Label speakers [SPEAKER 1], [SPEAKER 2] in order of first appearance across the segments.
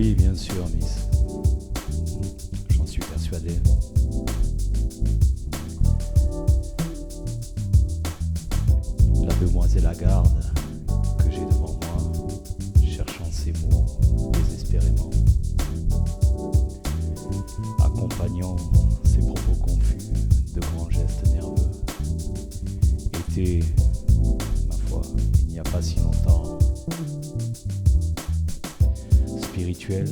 [SPEAKER 1] Oui, bien sûr, Miss. J'en suis persuadé. La demoiselle Lagarde que j'ai devant moi, cherchant ses mots désespérément, accompagnant ses propos confus de grands gestes nerveux, était, ma foi, il n'y a pas si longtemps, spirituel,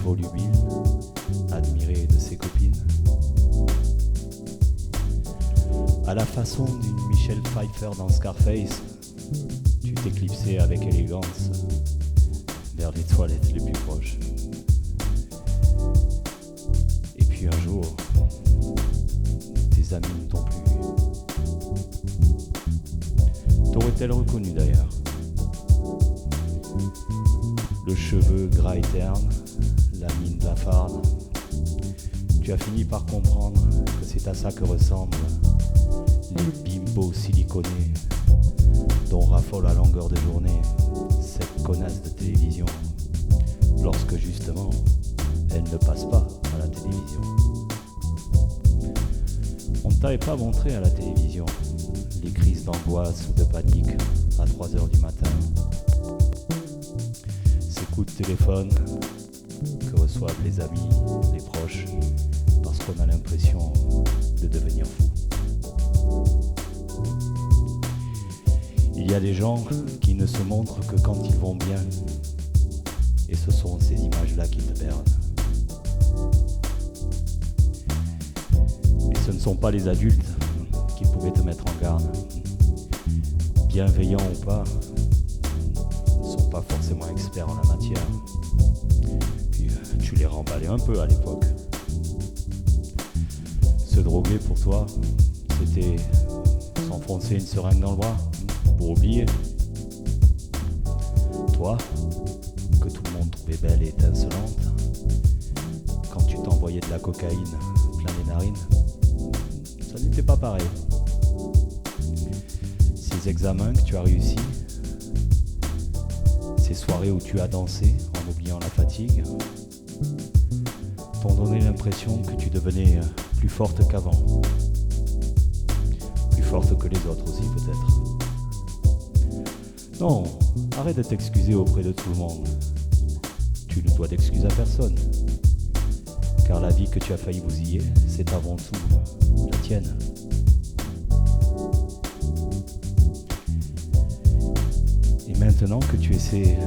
[SPEAKER 1] volubile, admiré de ses copines. À la façon d'une Michelle Pfeiffer dans Scarface, tu t'éclipsais avec élégance vers les toilettes les plus proches. Et puis un jour, tes amis ne t'ont plus vu. T'aurais-elle reconnu d'ailleurs? Le cheveu gras et terne, la mine blafarde. Tu as fini par comprendre que c'est à ça que ressemblent les bimbos siliconés dont raffole à longueur de journée cette connasse de télévision, lorsque justement elle ne passe pas à la télévision. On ne t'avait pas montré à la télévision les crises d'angoisse ou de panique à 3h du matin, ces coups de téléphone que reçoivent les amis, les proches, parce qu'on a l'impression de devenir fou. Il y a des gens qui ne se montrent que quand ils vont bien, et ce sont ces images-là qui te bernent. Et ce ne sont pas les adultes qui pouvaient te mettre en garde. Bienveillants ou pas, ils ne sont pas forcément experts en la matière. Puis tu les remballais un peu à l'époque. Se droguer pour toi, c'était s'enfoncer une seringue dans le bras pour oublier. Toi, que tout le monde trouvait belle et étincelante, quand tu t'envoyais de la cocaïne plein les narines, ça n'était pas pareil. Ces examens que tu as réussi, ces soirées où tu as dansé en oubliant la fatigue, t'ont donné l'impression que tu devenais plus forte qu'avant. Plus forte que les autres aussi peut-être. Non, arrête de t'excuser auprès de tout le monde. Tu ne dois d'excuses à personne. Car la vie que tu as failli bousiller, c'est avant tout la tienne. Et maintenant que tu essaies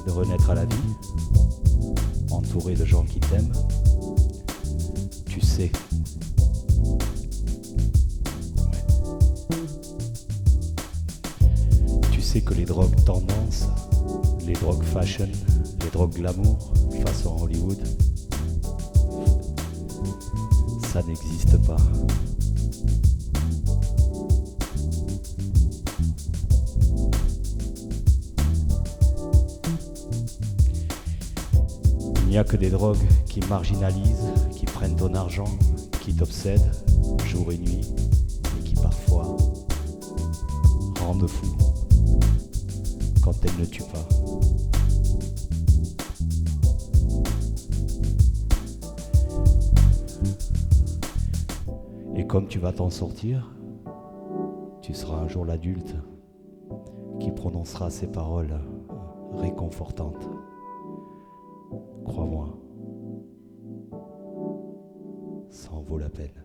[SPEAKER 1] de renaître à la vie, entouré de gens qui t'aiment, tu sais. Tu sais que les drogues tendance, les drogues fashion, les drogues glamour, façon Hollywood, ça n'existe pas. Il n'y a que des drogues qui marginalisent, qui prennent ton argent, qui t'obsèdent jour et nuit, et qui parfois rendent fou quand elles ne tuent pas. Et comme tu vas t'en sortir, tu seras un jour l'adulte qui prononcera ces paroles réconfortantes. Crois-moi, ça en vaut la peine.